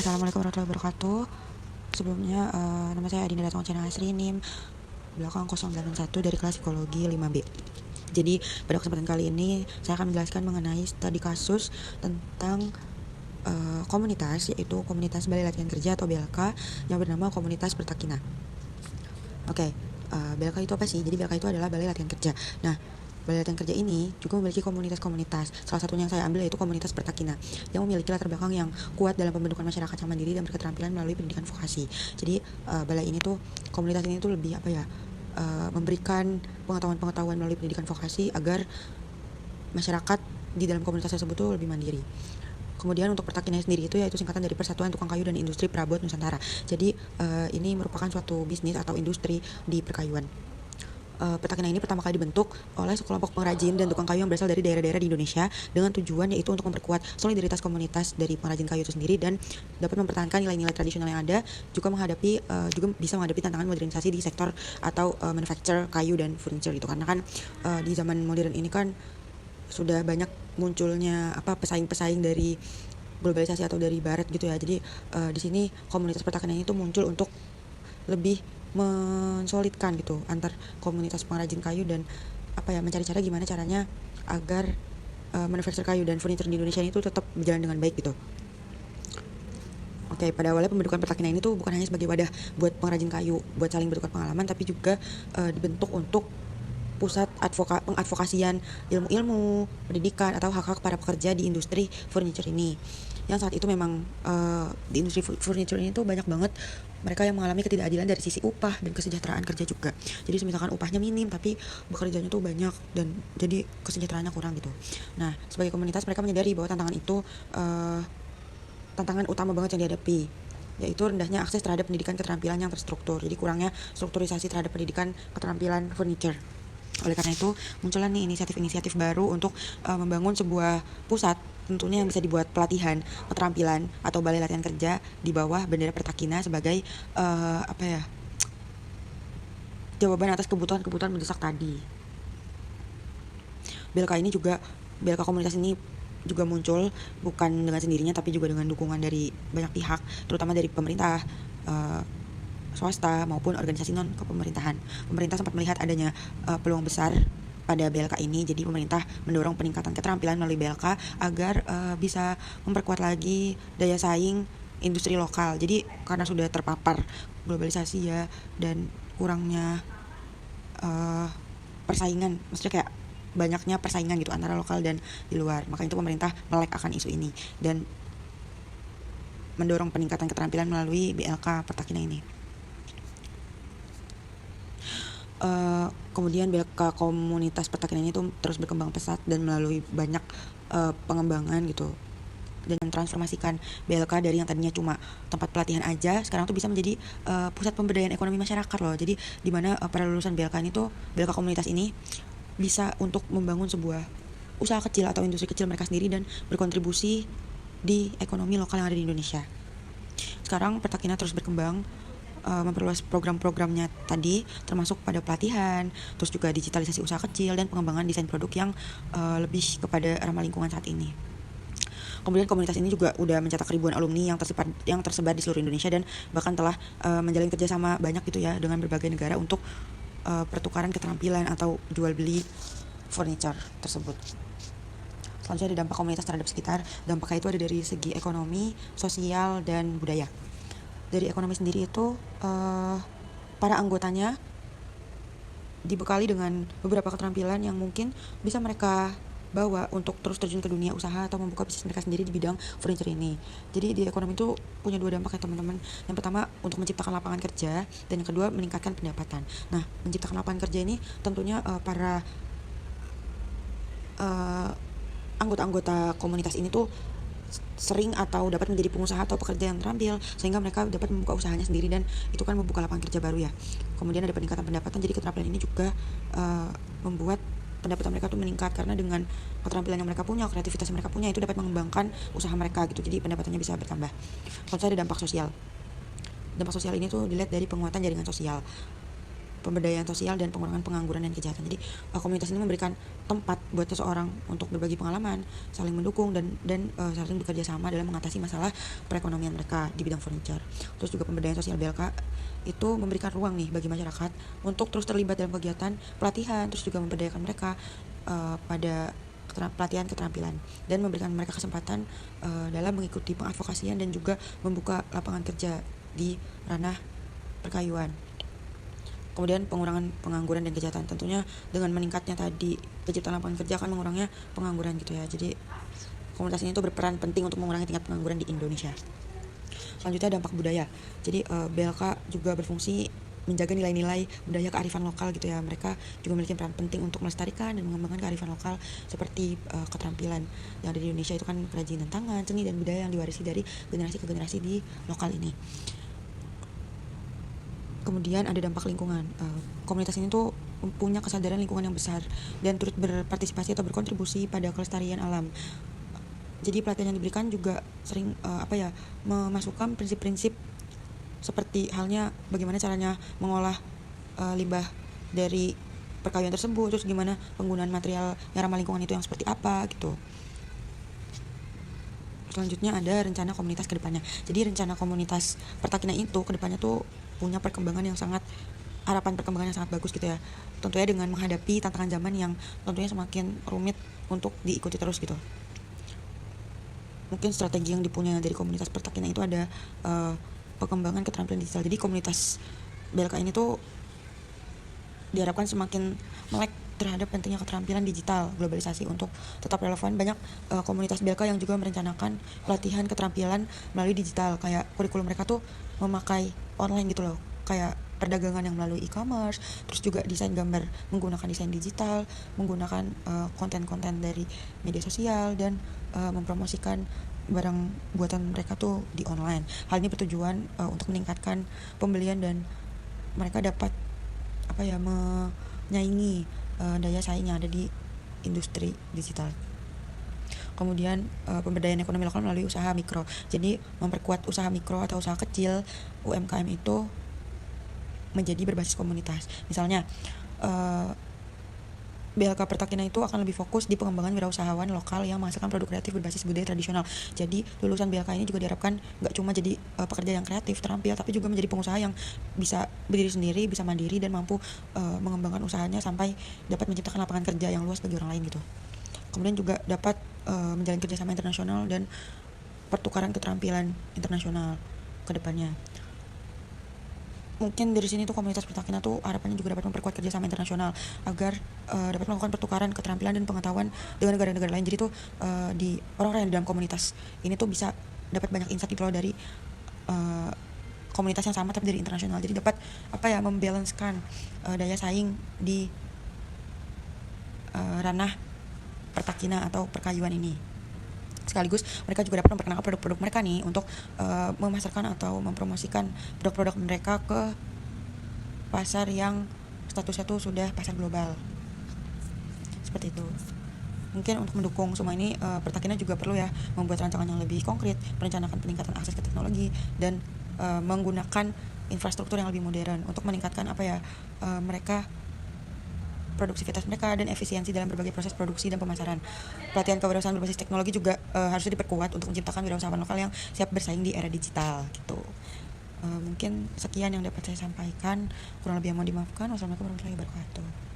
Assalamualaikum warahmatullahi wabarakatuh. Sebelumnya nama saya Adinda Datang Channel Asri, NIM belakang 081 dari kelas psikologi 5B. Jadi pada kesempatan kali ini saya akan menjelaskan mengenai studi kasus tentang komunitas, yaitu komunitas Balai Latihan Kerja atau BLK yang bernama Komunitas Pertakina. Oke, BLK itu apa sih? Jadi BLK itu adalah Balai Latihan Kerja. Nah, Balai Latihan Kerja ini juga memiliki komunitas-komunitas. Salah satunya yang saya ambil yaitu komunitas Pertakina, yang memiliki latar belakang yang kuat dalam pembentukan masyarakat yang mandiri dan berketerampilan melalui pendidikan vokasi. Jadi balai ini tuh, komunitas ini tuh lebih memberikan pengetahuan-pengetahuan melalui pendidikan vokasi agar masyarakat di dalam komunitas tersebut tuh lebih mandiri. Kemudian untuk Pertakina sendiri itu yaitu singkatan dari Persatuan Tukang Kayu dan Industri Perabot Nusantara. Jadi ini merupakan suatu bisnis atau industri di perkayuan. Pertakina ini pertama kali dibentuk oleh sekelompok pengrajin dan tukang kayu yang berasal dari daerah-daerah di Indonesia dengan tujuan yaitu untuk memperkuat solidaritas komunitas dari pengrajin kayu itu sendiri dan dapat mempertahankan nilai-nilai tradisional yang ada, juga bisa menghadapi tantangan modernisasi di sektor atau manufacture kayu dan furniture gitu. Karena kan di zaman modern ini kan sudah banyak munculnya pesaing-pesaing dari globalisasi atau dari barat gitu ya. Jadi di sini komunitas Pertakina ini tuh muncul untuk lebih mensolidkan gitu antar komunitas pengrajin kayu dan mencari cara gimana caranya agar manufacture kayu dan furniture di Indonesia itu tetap berjalan dengan baik gitu. Oke, pada awalnya pembentukan Pertakina ini tuh bukan hanya sebagai wadah buat pengrajin kayu buat saling bertukar pengalaman, tapi juga dibentuk untuk pusat pengadvokasian ilmu-ilmu, pendidikan atau hak-hak para pekerja di industri furniture ini. Yang saat itu memang di industri furniture ini tuh banyak banget mereka yang mengalami ketidakadilan dari sisi upah dan kesejahteraan kerja juga. Jadi misalkan upahnya minim tapi bekerjanya tuh banyak dan jadi kesejahteraannya kurang gitu. Nah, sebagai komunitas mereka menyadari bahwa tantangan itu tantangan utama banget yang dihadapi, yaitu rendahnya akses terhadap pendidikan keterampilan yang terstruktur. Jadi kurangnya strukturisasi terhadap pendidikan keterampilan furniture. Oleh karena itu muncullah nih inisiatif-inisiatif baru untuk membangun sebuah pusat tentunya yang bisa dibuat pelatihan keterampilan atau balai latihan kerja di bawah bendera Pertakina sebagai jawaban atas kebutuhan-kebutuhan mendesak tadi. BLK komunitas ini juga muncul bukan dengan sendirinya tapi juga dengan dukungan dari banyak pihak, terutama dari pemerintah, swasta maupun organisasi non kepemerintahan. Pemerintah sempat melihat adanya peluang besar pada BLK ini, jadi pemerintah mendorong peningkatan keterampilan melalui BLK agar bisa memperkuat lagi daya saing industri lokal. Jadi karena sudah terpapar globalisasi ya dan kurangnya persaingan, maksudnya kayak banyaknya persaingan gitu antara lokal dan di luar, makanya itu pemerintah melek akan isu ini dan mendorong peningkatan keterampilan melalui BLK Pertakina ini. Kemudian BLK komunitas Pertakina ini tuh terus berkembang pesat dan melalui banyak pengembangan gitu dan transformasikan BLK dari yang tadinya cuma tempat pelatihan aja, sekarang tuh bisa menjadi pusat pemberdayaan ekonomi masyarakat loh. Jadi di mana para lulusan BLK komunitas ini bisa untuk membangun sebuah usaha kecil atau industri kecil mereka sendiri dan berkontribusi di ekonomi lokal yang ada di Indonesia. Sekarang Pertakina terus berkembang, memperluas program-programnya tadi, termasuk pada pelatihan, terus juga digitalisasi usaha kecil dan pengembangan desain produk yang lebih kepada ramah lingkungan saat ini. Kemudian komunitas ini juga udah mencetak ribuan alumni yang tersebar di seluruh Indonesia dan bahkan telah menjalin kerjasama banyak gitu ya dengan berbagai negara untuk pertukaran keterampilan atau jual beli furniture tersebut. Selanjutnya ada dampak komunitas terhadap sekitar. Dampaknya itu ada dari segi ekonomi, sosial, dan budaya. Dari ekonomi sendiri itu para anggotanya dibekali dengan beberapa keterampilan yang mungkin bisa mereka bawa untuk terus terjun ke dunia usaha atau membuka bisnis mereka sendiri di bidang furniture ini. Jadi di ekonomi itu punya dua dampak ya teman-teman. Yang pertama untuk menciptakan lapangan kerja dan yang kedua meningkatkan pendapatan. Nah, menciptakan lapangan kerja ini tentunya para anggota-anggota komunitas ini tuh sering atau dapat menjadi pengusaha atau pekerja yang terampil sehingga mereka dapat membuka usahanya sendiri dan itu kan membuka lapangan kerja baru ya. Kemudian ada peningkatan pendapatan, jadi keterampilan ini juga membuat pendapatan mereka tuh meningkat karena dengan keterampilan yang mereka punya, kreativitas yang mereka punya itu dapat mengembangkan usaha mereka gitu. Jadi pendapatannya bisa bertambah. Selanjutnya ada dampak sosial. Dampak sosial ini tuh dilihat dari penguatan jaringan sosial. pemberdayaan sosial dan pengurangan pengangguran dan kejahatan. Jadi komunitas ini memberikan tempat buat seseorang untuk berbagi pengalaman, saling mendukung dan saling bekerja sama dalam mengatasi masalah perekonomian mereka di bidang furniture. Terus juga pemberdayaan sosial BLK itu memberikan ruang nih bagi masyarakat untuk terus terlibat dalam kegiatan pelatihan, terus juga memberdayakan mereka pada pelatihan keterampilan dan memberikan mereka kesempatan dalam mengikuti pengadvokasian dan juga membuka lapangan kerja di ranah perkayuan. Kemudian pengurangan pengangguran dan kejahatan, tentunya dengan meningkatnya tadi penciptaan lapangan kerja akan mengurangnya pengangguran gitu ya. Jadi komunitas ini tuh berperan penting untuk mengurangi tingkat pengangguran di Indonesia. Selanjutnya dampak budaya. Jadi BLK juga berfungsi menjaga nilai-nilai budaya kearifan lokal gitu ya. Mereka juga memiliki peran penting untuk melestarikan dan mengembangkan kearifan lokal seperti keterampilan yang ada di Indonesia itu kan kerajinan tangan, seni dan budaya yang diwarisi dari generasi ke generasi di lokal ini. Kemudian ada dampak lingkungan. Komunitas ini tuh punya kesadaran lingkungan yang besar dan turut berpartisipasi atau berkontribusi pada kelestarian alam. Jadi pelatihan yang diberikan juga sering memasukkan prinsip-prinsip seperti halnya bagaimana caranya mengolah limbah dari perkayuan tersebut, terus gimana penggunaan material yang ramah lingkungan itu yang seperti apa gitu. Selanjutnya ada rencana komunitas ke depannya. Jadi rencana komunitas Pertakina itu ke depannya tuh punya harapan perkembangan yang sangat bagus gitu ya. Tentunya dengan menghadapi tantangan zaman yang tentunya semakin rumit untuk diikuti terus gitu. Mungkin strategi yang dipunya dari komunitas Pertakina itu ada pengembangan keterampilan digital. Jadi komunitas BLK ini tuh diharapkan semakin melek terhadap pentingnya keterampilan digital globalisasi untuk tetap relevan. Banyak komunitas BLK yang juga merencanakan pelatihan keterampilan melalui digital, kayak kurikulum mereka tuh memakai online gitu loh, kayak perdagangan yang melalui e-commerce, terus juga desain gambar menggunakan desain digital, menggunakan konten-konten dari media sosial dan mempromosikan barang buatan mereka tuh di online. Hal ini bertujuan untuk meningkatkan pembelian dan mereka dapat menyaingi daya saing yang ada di industri digital. Kemudian pemberdayaan ekonomi lokal melalui usaha mikro. Jadi memperkuat usaha mikro atau usaha kecil UMKM itu menjadi berbasis komunitas. Misalnya BLK Pertakina itu akan lebih fokus di pengembangan wirausahawan lokal yang menghasilkan produk kreatif berbasis budaya tradisional. Jadi lulusan BLK ini juga diharapkan nggak cuma jadi pekerja yang kreatif terampil, tapi juga menjadi pengusaha yang bisa berdiri sendiri, bisa mandiri dan mampu mengembangkan usahanya sampai dapat menciptakan lapangan kerja yang luas bagi orang lain gitu. Kemudian juga dapat menjalin kerjasama internasional dan pertukaran keterampilan internasional ke depannya. Mungkin dari sini tuh komunitas Pertakina tuh harapannya juga dapat memperkuat kerjasama internasional agar dapat melakukan pertukaran keterampilan dan pengetahuan dengan negara-negara lain. Jadi tuh di orang-orang yang di dalam komunitas ini tuh bisa dapat banyak insight gitu loh dari komunitas yang sama tapi dari internasional. Jadi dapat membalancekan daya saing di ranah Pertakina atau perkayuan ini. Sekaligus mereka juga dapat memperkenalkan produk-produk mereka nih untuk memasarkan atau mempromosikan produk-produk mereka ke pasar yang statusnya tuh sudah pasar global. Seperti itu. Mungkin untuk mendukung semua ini Pertakina juga perlu ya membuat rancangan yang lebih konkret, merencanakan peningkatan akses ke teknologi dan menggunakan infrastruktur yang lebih modern untuk meningkatkan mereka produktivitas mereka dan efisiensi dalam berbagai proses produksi dan pemasaran. Pelatihan kewirausahaan berbasis teknologi juga harusnya diperkuat untuk menciptakan wirausahawan lokal yang siap bersaing di era digital gitu. Mungkin sekian yang dapat saya sampaikan, kurang lebih yang mohon dimaafkan. Wassalamualaikum warahmatullahi wabarakatuh.